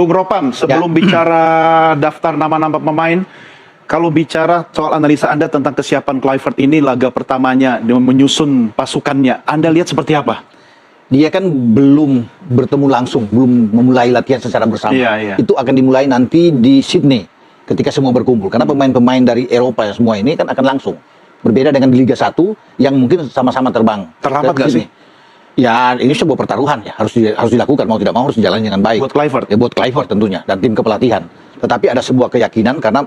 Bung Ropan, sebelum bicara daftar nama-nama pemain, kalau bicara soal analisa Anda tentang kesiapan Kluivert ini, laga pertamanya menyusun pasukannya, Anda lihat seperti apa? Dia kan belum bertemu langsung, belum memulai latihan secara bersama. Itu akan dimulai nanti di Sydney ketika semua berkumpul. Karena pemain-pemain dari Eropa semua ini kan akan langsung. Berbeda dengan di Liga 1 yang mungkin sama-sama terbang. Terlambat nggak sih? Ya, ini sebuah pertaruhan ya, harus dilakukan, mau tidak mau harus dijalani dengan baik. Buat Kluivert? Ya, buat Kluivert tentunya, dan tim kepelatihan. Tetapi ada sebuah keyakinan karena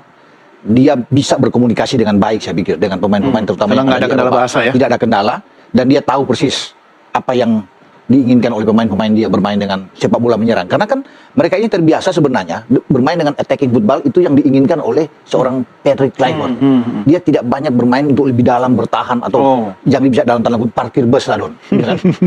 dia bisa berkomunikasi dengan baik, saya pikir, dengan pemain-pemain terutama yang nggak ada kendala bahasa ya? Tidak ada kendala, dan dia tahu persis apa yang diinginkan oleh pemain-pemain dia bermain dengan sepak bola menyerang. Karena kan mereka ini terbiasa sebenarnya bermain dengan attacking football, itu yang diinginkan oleh seorang Patrick Kluivert. Dia tidak banyak bermain untuk lebih dalam, bertahan, atau yang bisa dalam tanda kutip parkir bus lah, Don.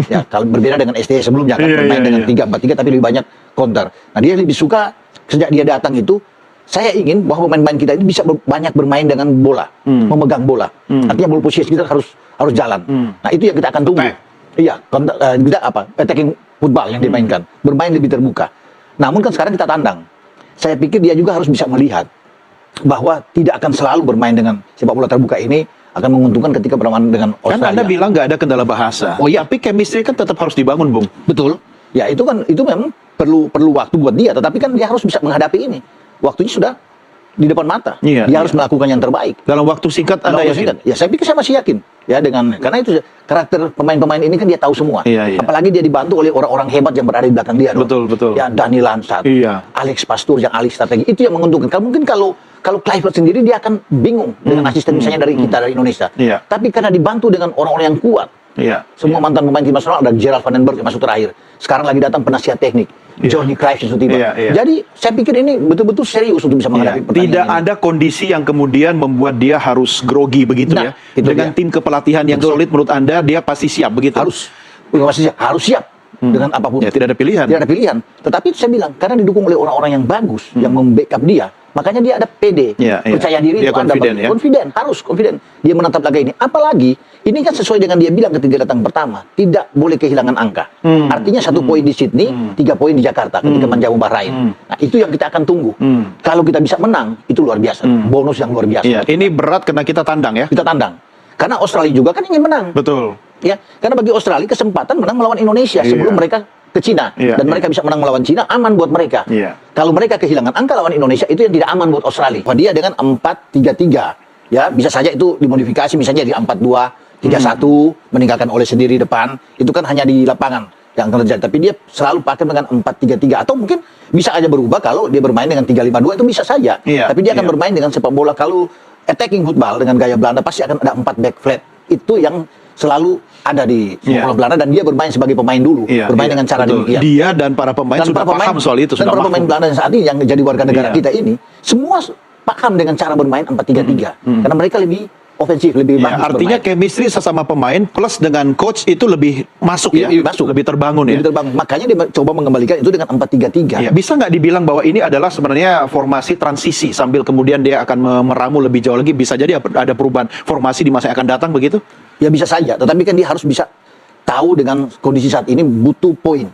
Ya, kalau berbeda dengan SDE sebelumnya, kan bermain dengan 3-4-3 tapi lebih banyak counter. Nah, dia lebih suka sejak dia datang itu, saya ingin bahwa pemain-pemain kita ini bisa banyak bermain dengan bola, memegang bola. Artinya ball position kita harus jalan. Nah, itu yang kita akan tunggu. Iya, kita attacking football yang dimainkan, bermain lebih terbuka. Namun kan sekarang kita tandang. Saya pikir dia juga harus bisa melihat bahwa tidak akan selalu bermain dengan sepak bola terbuka ini akan menguntungkan ketika bermain dengan Australia. Kan Anda bilang nggak ada kendala bahasa. Oh iya, tapi chemistry kan tetap harus dibangun, Bung. Betul. Ya itu memang perlu waktu buat dia, tetapi kan dia harus bisa menghadapi ini. Waktunya sudah di depan mata. Dia harus melakukan yang terbaik. Dalam waktu singkat Anda yakin? Ya, saya pikir saya masih yakin. Ya, karena itu karakter pemain-pemain ini kan dia tahu semua. Apalagi dia dibantu oleh orang-orang hebat yang berada di belakang dia. Betul. Ya, Dani Lansat, Alex Pastur yang ahli strategi. Itu yang menguntungkan. Kalau Kluivert sendiri dia akan bingung dengan asisten misalnya dari kita dari Indonesia. Tapi karena dibantu dengan orang-orang yang kuat. Semua mantan pemain tim nasional, ada Gerald Van den Berg yang masuk terakhir. Sekarang lagi datang penasihat teknik. Johnny Cruyff yang tiba. Jadi saya pikir ini betul-betul serius untuk bisa menghadapi pertandingan. Tidak ada kondisi yang kemudian membuat dia harus grogi begitu ya. Dengan tim kepelatihan yang solid, menurut Anda dia pasti siap begitu? Harus siap dengan apapun. Ya, tidak ada pilihan. Tidak ada pilihan. Tetapi saya bilang karena didukung oleh orang-orang yang bagus yang membackup dia, makanya dia ada PD, percaya diri, dia confident, harus confident. Dia menatap laga ini. Apalagi ini kan sesuai dengan dia bilang ketika datang pertama, tidak boleh kehilangan angka. Artinya 1 poin di Sydney, 3 poin di Jakarta ketika menjamu Bahrain. Nah, itu yang kita akan tunggu. Kalau kita bisa menang, itu luar biasa. Bonus yang luar biasa. Ini berat karena kita tandang ya. Kita tandang. Karena Australia juga kan ingin menang. Betul. Ya, karena bagi Australia kesempatan menang melawan Indonesia sebelum mereka ke Cina, dan mereka bisa menang melawan Cina, aman buat mereka. Kalau mereka kehilangan angka lawan Indonesia, itu yang tidak aman buat Australia. Dia dengan 4-3-3, ya bisa saja itu dimodifikasi misalnya di 4-2-3-1, meninggalkan oleh sendiri depan, itu kan hanya di lapangan yang akan terjadi. Tapi dia selalu pakai dengan 4-3-3, atau mungkin bisa aja berubah kalau dia bermain dengan 3-5-2, itu bisa saja. Tapi dia akan bermain dengan sepak bola, kalau attacking football dengan gaya Belanda pasti akan ada 4 back flat. Itu yang selalu ada di sepak bola Belanda, dan dia bermain sebagai pemain dulu, bermain dengan cara demikian. Dia dan para pemain sudah paham soal itu, dan para pemain Belanda yang saat ini yang jadi warga negara kita ini, semua paham dengan cara bermain 4-3-3, karena mereka lebih ofensif, lebih bagus. Artinya chemistry sesama pemain plus dengan coach itu lebih masuk lebih terbangun ya. Lebih terbangun. Makanya dia coba mengembalikan itu dengan 4-3-3. Bisa nggak dibilang bahwa ini adalah sebenarnya formasi transisi sambil kemudian dia akan meramu lebih jauh lagi, bisa jadi ada perubahan formasi di masa yang akan datang begitu? Ya bisa saja, tetapi kan dia harus bisa tahu dengan kondisi saat ini butuh poin.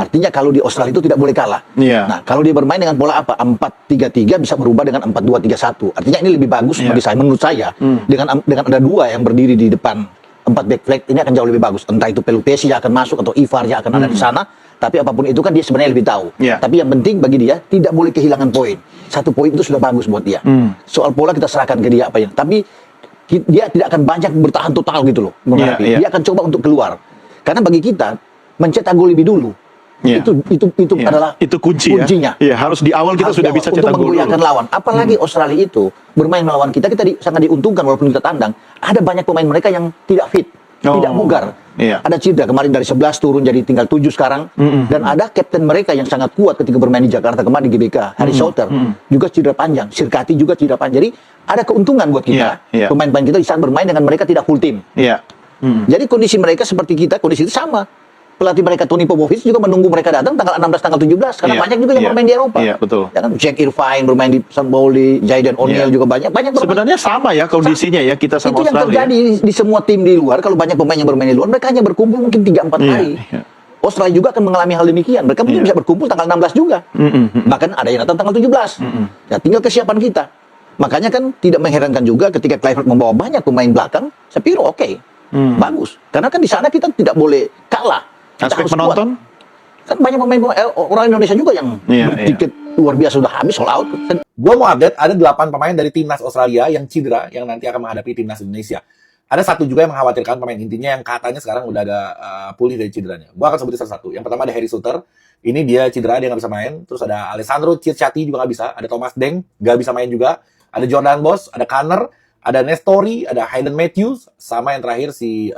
Artinya kalau di Australia itu tidak boleh kalah. Nah, kalau dia bermain dengan pola apa? 4-3-3 bisa berubah dengan 4-2-3-1. Artinya ini lebih bagus bagi saya, menurut saya. Dengan ada 2 yang berdiri di depan 4 back flank, ini akan jauh lebih bagus. Entah itu Pelupesi yang akan masuk atau Ivar yang akan ada di sana. Tapi apapun itu kan dia sebenarnya lebih tahu. Tapi yang penting bagi dia tidak boleh kehilangan poin. 1 poin itu sudah bagus buat dia. Soal pola kita serahkan ke dia apa ya. Tapi dia tidak akan banyak bertahan total gitu loh. Dia akan coba untuk keluar. Karena bagi kita mencetak gol lebih dulu itu adalah kuncinya. Harus di awal kita sudah bisa cetak gol menggoyahkan lawan. Apalagi Australia itu bermain melawan kita sangat diuntungkan walaupun kita tandang. Ada banyak pemain mereka yang tidak fit, tidak bugar. Ada cedera kemarin dari 11 turun jadi tinggal 7 sekarang. Dan ada kapten mereka yang sangat kuat ketika bermain di Jakarta kemarin di GBK, Harry Sauter, juga cedera panjang. Sirkati juga cedera panjang. Jadi ada keuntungan buat kita. Pemain-pemain kita di saat bermain dengan mereka tidak full tim. Jadi kondisi mereka seperti kita, kondisi itu sama. Pelatih mereka Tony Popovic juga menunggu mereka datang tanggal 16, tanggal 17 karena banyak juga yang bermain di Eropa. Betul. Ya kan, Jack Irvine bermain di St. Pauli, Jayden O'Neal juga banyak bermain. Sebenarnya sama ya kondisinya ya kita sama Australia. Itu yang terjadi di semua tim di luar. Kalau banyak pemain yang bermain di luar, mereka hanya berkumpul mungkin 3-4 hari. Australia juga akan mengalami hal demikian. Mereka mungkin bisa berkumpul tanggal 16 juga. Bahkan ada yang datang tanggal 17. Ya, tinggal kesiapan kita. Makanya kan tidak mengherankan juga ketika Kluivert membawa banyak pemain belakang, saya pikir oke, bagus. Karena kan di sana kita tidak boleh kalah. Kita Aspek harus penonton? kuat. Kan banyak pemain orang Indonesia juga yang tiket luar biasa sudah habis, sold out. Gua mau update, ada 8 pemain dari timnas Australia yang cedera, yang nanti akan menghadapi timnas Indonesia. Ada satu juga yang mengkhawatirkan pemain intinya yang katanya sekarang udah agak pulih dari cederanya. Gua akan sebutin satu-satu. Yang pertama ada Harry Suter. Ini dia cedera, dia nggak bisa main. Terus ada Alessandro Circati juga nggak bisa. Ada Thomas Deng, nggak bisa main juga. Ada Jordan Boss, ada Kanner, ada Nestori, ada Hayden Matthews, sama yang terakhir si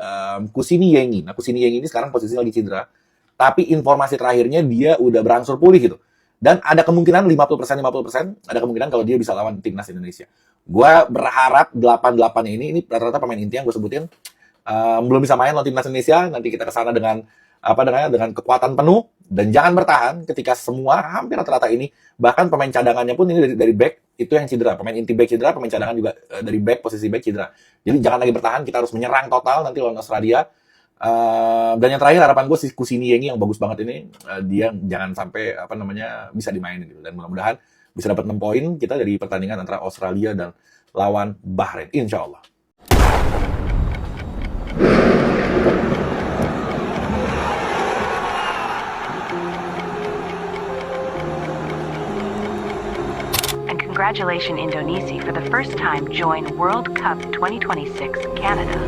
Kusini Yengi. Nah, Kusini Yengi ini sekarang posisinya lagi cedera. Tapi informasi terakhirnya dia udah berangsur pulih gitu. Dan ada kemungkinan 50%, ada kemungkinan kalau dia bisa lawan timnas Indonesia. Gua berharap 8-8 ini rata-rata pemain inti yang gue sebutin belum bisa main lawan timnas Indonesia. Nanti kita kesana dengan dengan kekuatan penuh, dan jangan bertahan ketika semua hampir rata-rata ini, bahkan pemain cadangannya pun ini dari back itu yang cedera, pemain inti back cedera, pemain cadangan juga dari back, posisi back cedera. Jadi jangan lagi bertahan, kita harus menyerang total nanti lawan Australia. Dan yang terakhir harapan gue si Kusini Yengi yang bagus banget ini, dia jangan sampai bisa dimainin gitu. Dan mudah-mudahan bisa dapat 6 poin kita dari pertandingan antara Australia dan lawan Bahrain, insya Allah. And congratulations Indonesia for the first time join World Cup 2026 Canada.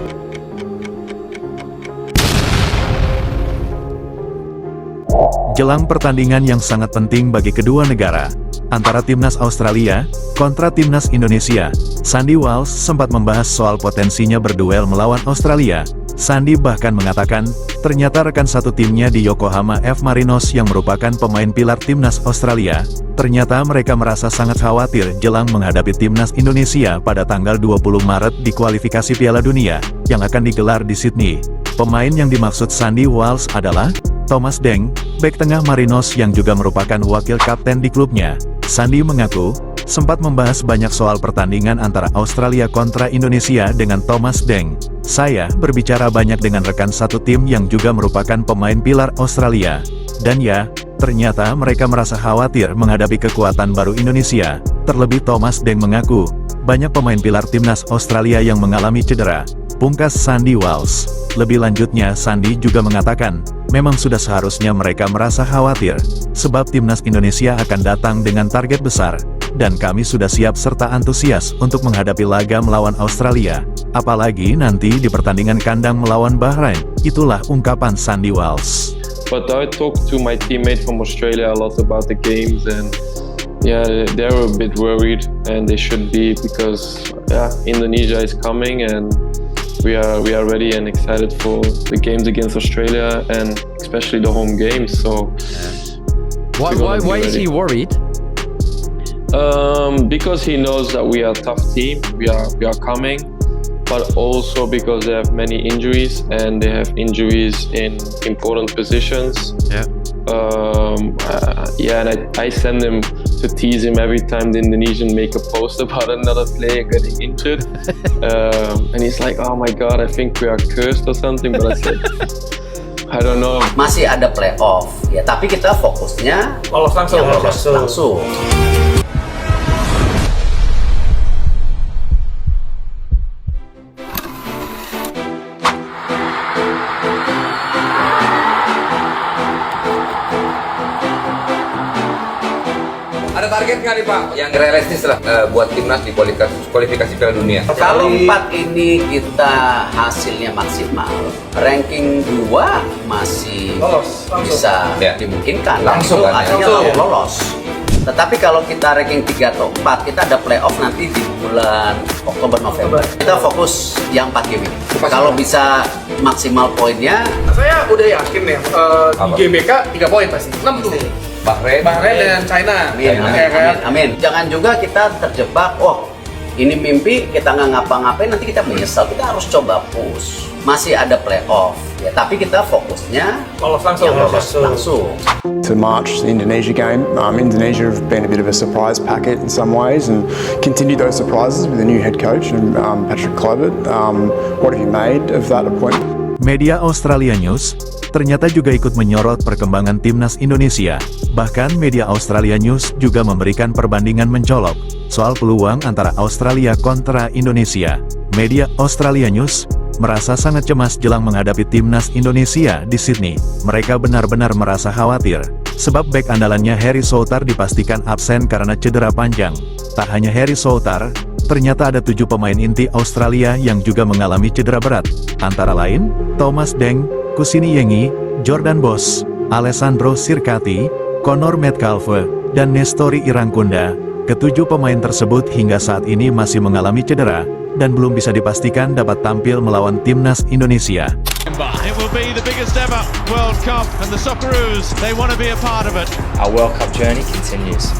Jelang pertandingan yang sangat penting bagi kedua negara, antara timnas Australia kontra timnas Indonesia, Sandy Walsh sempat membahas soal potensinya berduel melawan Australia. Sandy bahkan mengatakan, ternyata rekan satu timnya di Yokohama F. Marinos yang merupakan pemain pilar timnas Australia, ternyata mereka merasa sangat khawatir jelang menghadapi timnas Indonesia pada tanggal 20 Maret di kualifikasi Piala Dunia, yang akan digelar di Sydney. Pemain yang dimaksud Sandy Walsh adalah Thomas Deng, bek tengah Marinos yang juga merupakan wakil kapten di klubnya. Sandy mengaku, sempat membahas banyak soal pertandingan antara Australia kontra Indonesia dengan Thomas Deng. Saya berbicara banyak dengan rekan satu tim yang juga merupakan pemain pilar Australia. Dan ya, ternyata mereka merasa khawatir menghadapi kekuatan baru Indonesia. Terlebih Thomas Deng mengaku, banyak pemain pilar timnas Australia yang mengalami cedera. Pungkas Sandy Walsh. Lebih lanjutnya, Sandy juga mengatakan, memang sudah seharusnya mereka merasa khawatir, sebab timnas Indonesia akan datang dengan target besar, dan kami sudah siap serta antusias untuk menghadapi laga melawan Australia, apalagi nanti di pertandingan kandang melawan Bahrain. Itulah ungkapan Sandy Walsh. But I talked to my teammate from Australia a lot about the games, and yeah, they're a bit worried, and they should be, because Indonesia is coming, and we are ready and excited for the games against Australia, and especially the home games. So why is he worried? Because he knows that we are a tough team. We are coming, but also because they have many injuries, and they have injuries in important positions. And I send him to tease him every time the Indonesian make a post about another player getting injured. And he's like, oh my god, I think we are cursed or something. But I said, I don't know. Masih ada playoff, ya, tapi kita fokusnya Lolos langsung. Ada target nggak nih Pak? Yang realistis lah buat timnas di kualifikasi Piala Dunia. Kalau 4 ini kita hasilnya maksimal, ranking 2 masih bisa dimungkinkan. Langsung itu kan, artinya lolos. Tetapi kalau kita ranking 3 atau 4, kita ada playoff nanti di bulan Oktober November. Kita fokus yang 4 game ini. Kalau bisa maksimal poinnya, Saya udah yakin nih, di GBK 3 poin pasti. 6 tuh. Bahrain Dan China. amin. Jangan juga kita terjebak, ini mimpi, kita nggak ngapa-ngapain, nanti kita menyesal. Kita harus coba push. Masih ada playoff, ya, tapi kita fokusnya Lolos langsung. To March, the Indonesia game. Indonesia have been a bit of a surprise packet in some ways and continue those surprises with a new head coach and Patrick Kluivert. What have you made of that appointment? Media Australia News ternyata juga ikut menyorot perkembangan timnas Indonesia. Bahkan media Australia News juga memberikan perbandingan mencolok soal peluang antara Australia kontra Indonesia. Media Australia News merasa sangat cemas jelang menghadapi timnas Indonesia di Sydney. Mereka benar-benar merasa khawatir, sebab bek andalannya Harry Souttar dipastikan absen karena cedera panjang. Tak hanya Harry Souttar, ternyata ada 7 pemain inti Australia yang juga mengalami cedera berat. Antara lain, Thomas Deng, Kusini Yengi, Jordan Boss, Alessandro Sirkati, Connor Metcalfe, dan Nestori Irangkunda. Ketujuh pemain tersebut hingga saat ini masih mengalami cedera, dan belum bisa dipastikan dapat tampil melawan timnas Indonesia. It will be the biggest ever World Cup, and the Socceroos, they want to be a part of it. Our World Cup journey continues.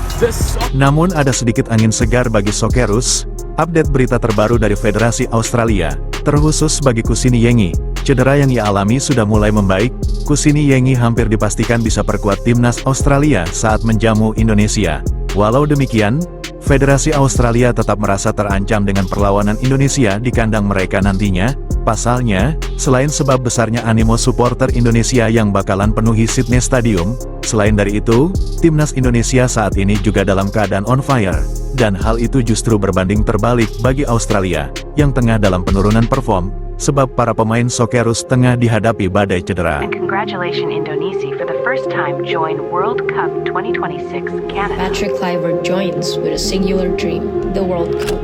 Namun ada sedikit angin segar bagi Socceroos. Update berita terbaru dari Federasi Australia, terkhusus bagi Kusini Yengi. Cedera yang ia alami sudah mulai membaik. Kusini Yengi hampir dipastikan bisa perkuat timnas Australia saat menjamu Indonesia. Walau demikian, Federasi Australia tetap merasa terancam dengan perlawanan Indonesia di kandang mereka nantinya. Pasalnya, selain sebab besarnya animo supporter Indonesia yang bakalan penuhi Sydney Stadium, selain dari itu, timnas Indonesia saat ini juga dalam keadaan on fire. Dan hal itu justru berbanding terbalik bagi Australia, yang tengah dalam penurunan perform, sebab para pemain Socceroos tengah dihadapi badai cedera. And congratulations Indonesia for the first time join World Cup 2026 Canada. Patrick Kluivert joins with a singular dream, the World Cup.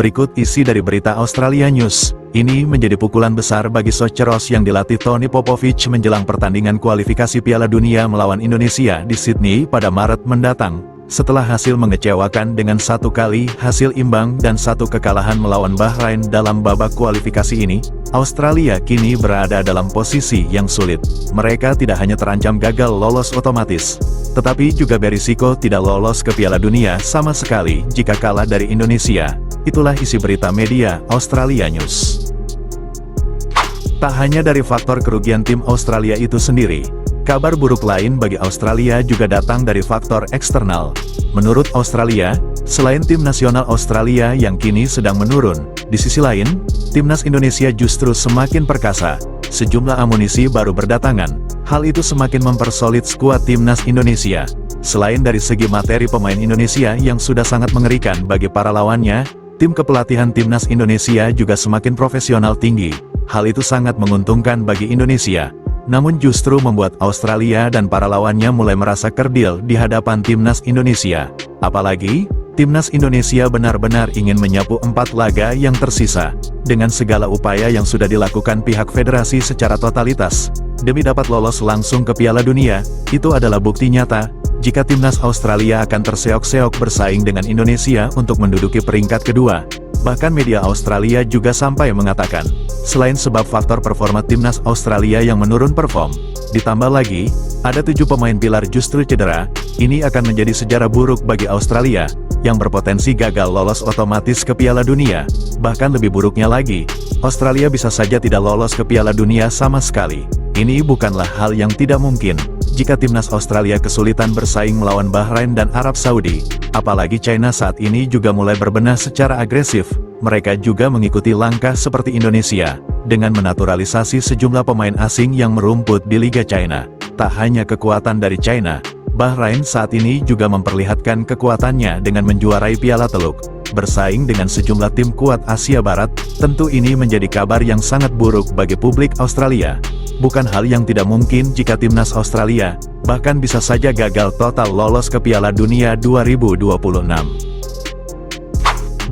Berikut isi dari berita Australia News. Ini menjadi pukulan besar bagi Socceroos yang dilatih Tony Popovic menjelang pertandingan kualifikasi Piala Dunia melawan Indonesia di Sydney pada Maret mendatang. Setelah hasil mengecewakan dengan 1 kali hasil imbang dan 1 kekalahan melawan Bahrain dalam babak kualifikasi ini, Australia kini berada dalam posisi yang sulit. Mereka tidak hanya terancam gagal lolos otomatis, tetapi juga berisiko tidak lolos ke Piala Dunia sama sekali jika kalah dari Indonesia. Itulah isi berita media Australia News. Tak hanya dari faktor kerugian tim Australia itu sendiri, kabar buruk lain bagi Australia juga datang dari faktor eksternal. Menurut Australia, selain tim nasional Australia yang kini sedang menurun, di sisi lain, timnas Indonesia justru semakin perkasa. Sejumlah amunisi baru berdatangan. Hal itu semakin mempersolid skuad timnas Indonesia. Selain dari segi materi pemain Indonesia yang sudah sangat mengerikan bagi para lawannya, tim kepelatihan timnas Indonesia juga semakin profesional tinggi. Hal itu sangat menguntungkan bagi Indonesia. Namun justru membuat Australia dan para lawannya mulai merasa kerdil di hadapan timnas Indonesia. Apalagi, timnas Indonesia benar-benar ingin menyapu 4 laga yang tersisa. Dengan segala upaya yang sudah dilakukan pihak federasi secara totalitas, demi dapat lolos langsung ke Piala Dunia, itu adalah bukti nyata jika timnas Australia akan terseok-seok bersaing dengan Indonesia untuk menduduki peringkat kedua. Bahkan media Australia juga sampai mengatakan, selain sebab faktor performa timnas Australia yang menurun perform, ditambah lagi, ada 7 pemain pilar justru cedera, ini akan menjadi sejarah buruk bagi Australia, yang berpotensi gagal lolos otomatis ke Piala Dunia. Bahkan lebih buruknya lagi, Australia bisa saja tidak lolos ke Piala Dunia sama sekali. Ini bukanlah hal yang tidak mungkin jika timnas Australia kesulitan bersaing melawan Bahrain dan Arab Saudi. Apalagi China saat ini juga mulai berbenah secara agresif. Mereka juga mengikuti langkah seperti Indonesia, dengan menaturalisasi sejumlah pemain asing yang merumput di Liga China. Tak hanya kekuatan dari China, Bahrain saat ini juga memperlihatkan kekuatannya dengan menjuarai Piala Teluk. Bersaing dengan sejumlah tim kuat Asia Barat, tentu ini menjadi kabar yang sangat buruk bagi publik Australia. Bukan hal yang tidak mungkin jika timnas Australia, bahkan bisa saja gagal total lolos ke Piala Dunia 2026.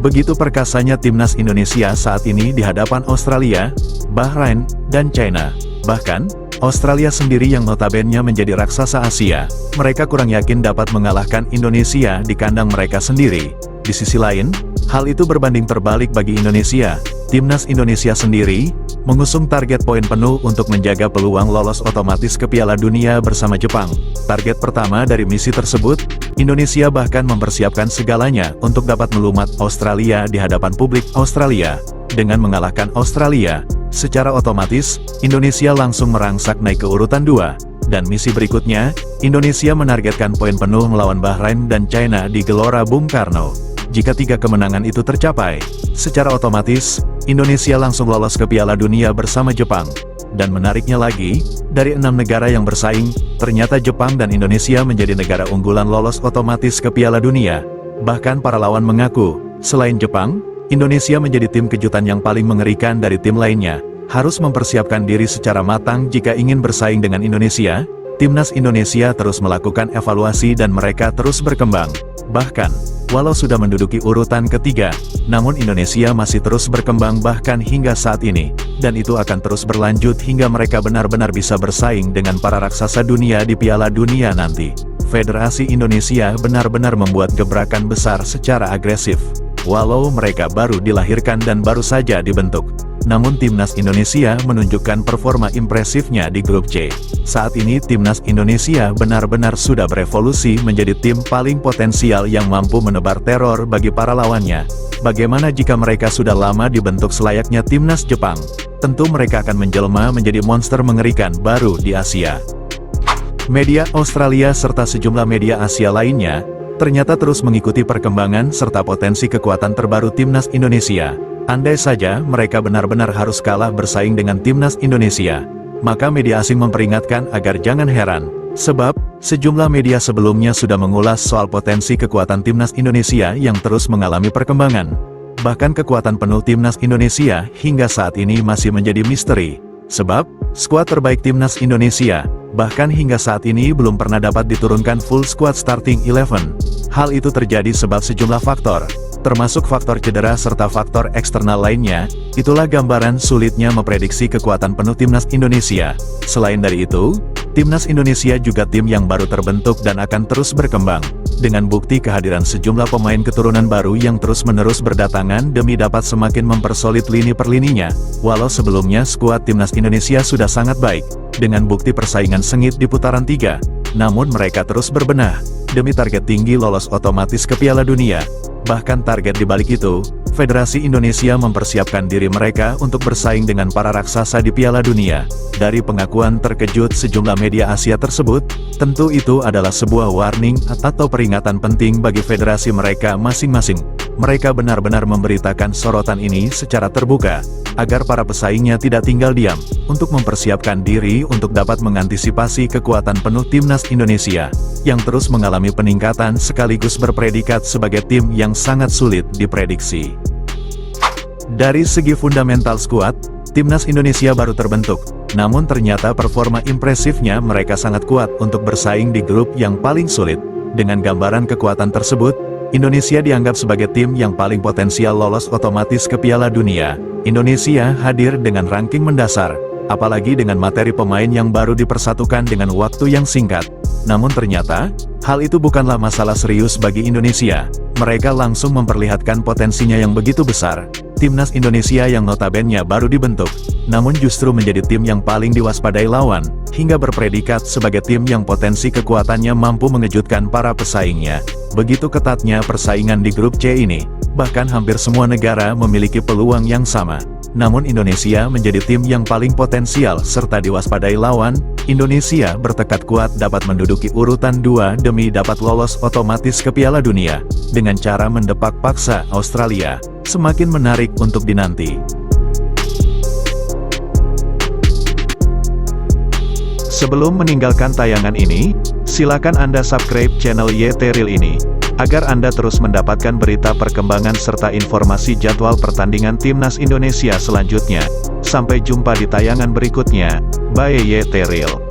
Begitu perkasanya timnas Indonesia saat ini di hadapan Australia, Bahrain, dan China. Bahkan, Australia sendiri yang notabene menjadi raksasa Asia, mereka kurang yakin dapat mengalahkan Indonesia di kandang mereka sendiri. Di sisi lain, hal itu berbanding terbalik bagi Indonesia. Timnas Indonesia sendiri mengusung target poin penuh untuk menjaga peluang lolos otomatis ke Piala Dunia bersama Jepang. Target pertama dari misi tersebut, Indonesia bahkan mempersiapkan segalanya untuk dapat melumat Australia di hadapan publik Australia. Dengan mengalahkan Australia, secara otomatis, Indonesia langsung merangsak naik ke urutan 2. Dan misi berikutnya, Indonesia menargetkan poin penuh melawan Bahrain dan China di Gelora Bung Karno. Jika 3 kemenangan itu tercapai, secara otomatis, Indonesia langsung lolos ke Piala Dunia bersama Jepang. Dan menariknya lagi, dari 6 negara yang bersaing, ternyata Jepang dan Indonesia menjadi negara unggulan lolos otomatis ke Piala Dunia. Bahkan para lawan mengaku, selain Jepang, Indonesia menjadi tim kejutan yang paling mengerikan dari tim lainnya. Harus mempersiapkan diri secara matang jika ingin bersaing dengan Indonesia. Timnas Indonesia terus melakukan evaluasi dan mereka terus berkembang. Bahkan, walau sudah menduduki urutan ketiga, namun Indonesia masih terus berkembang bahkan hingga saat ini. Dan itu akan terus berlanjut hingga mereka benar-benar bisa bersaing dengan para raksasa dunia di Piala Dunia nanti. Federasi Indonesia benar-benar membuat gebrakan besar secara agresif. Walau mereka baru dilahirkan dan baru saja dibentuk, namun Timnas Indonesia menunjukkan performa impresifnya di grup C. Saat ini Timnas Indonesia benar-benar sudah berevolusi menjadi tim paling potensial yang mampu menebar teror bagi para lawannya. Bagaimana jika mereka sudah lama dibentuk selayaknya Timnas Jepang? Tentu mereka akan menjelma menjadi monster mengerikan baru di Asia. Media Australia serta sejumlah media Asia lainnya ternyata terus mengikuti perkembangan serta potensi kekuatan terbaru Timnas Indonesia. Andai saja mereka benar-benar harus kalah bersaing dengan Timnas Indonesia, maka media asing memperingatkan agar jangan heran, sebab sejumlah media sebelumnya sudah mengulas soal potensi kekuatan Timnas Indonesia yang terus mengalami perkembangan. Bahkan kekuatan penuh Timnas Indonesia hingga saat ini masih menjadi misteri, sebab skuad terbaik Timnas Indonesia bahkan hingga saat ini belum pernah dapat diturunkan full squad starting 11. Hal itu terjadi sebab sejumlah faktor, termasuk faktor cedera serta faktor eksternal lainnya. Itulah gambaran sulitnya memprediksi kekuatan penuh Timnas Indonesia. Selain dari itu, Timnas Indonesia juga tim yang baru terbentuk dan akan terus berkembang, dengan bukti kehadiran sejumlah pemain keturunan baru yang terus-menerus berdatangan demi dapat semakin mempersolid lini per lininya. Walau sebelumnya skuad Timnas Indonesia sudah sangat baik, dengan bukti persaingan sengit di putaran 3, namun mereka terus berbenah demi target tinggi lolos otomatis ke Piala Dunia. Bahkan target di balik itu, Federasi Indonesia mempersiapkan diri mereka untuk bersaing dengan para raksasa di Piala Dunia. Dari pengakuan terkejut sejumlah media Asia tersebut, tentu itu adalah sebuah warning atau peringatan penting bagi federasi mereka masing-masing. Mereka benar-benar memberitakan sorotan ini secara terbuka, agar para pesaingnya tidak tinggal diam, untuk mempersiapkan diri untuk dapat mengantisipasi kekuatan penuh Timnas Indonesia, yang terus mengalami peningkatan sekaligus berpredikat sebagai tim yang sangat sulit diprediksi. Dari segi fundamental skuad, Timnas Indonesia baru terbentuk, namun ternyata performa impresifnya mereka sangat kuat untuk bersaing di grup yang paling sulit. Dengan gambaran kekuatan tersebut, Indonesia dianggap sebagai tim yang paling potensial lolos otomatis ke Piala Dunia. Indonesia hadir dengan ranking mendasar, apalagi dengan materi pemain yang baru dipersatukan dengan waktu yang singkat. Namun ternyata, hal itu bukanlah masalah serius bagi Indonesia. Mereka langsung memperlihatkan potensinya yang begitu besar. Timnas Indonesia yang notabene baru dibentuk, namun justru menjadi tim yang paling diwaspadai lawan, hingga berpredikat sebagai tim yang potensi kekuatannya mampu mengejutkan para pesaingnya. Begitu ketatnya persaingan di grup C ini, bahkan hampir semua negara memiliki peluang yang sama. Namun Indonesia menjadi tim yang paling potensial serta diwaspadai lawan. Indonesia bertekad kuat dapat menduduki urutan 2 demi dapat lolos otomatis ke Piala Dunia, dengan cara mendepak paksa Australia. Semakin menarik untuk dinanti. Sebelum meninggalkan tayangan ini, silakan Anda subscribe channel YT Real ini, agar Anda terus mendapatkan berita perkembangan serta informasi jadwal pertandingan Timnas Indonesia selanjutnya. Sampai jumpa di tayangan berikutnya. Bye YT Real.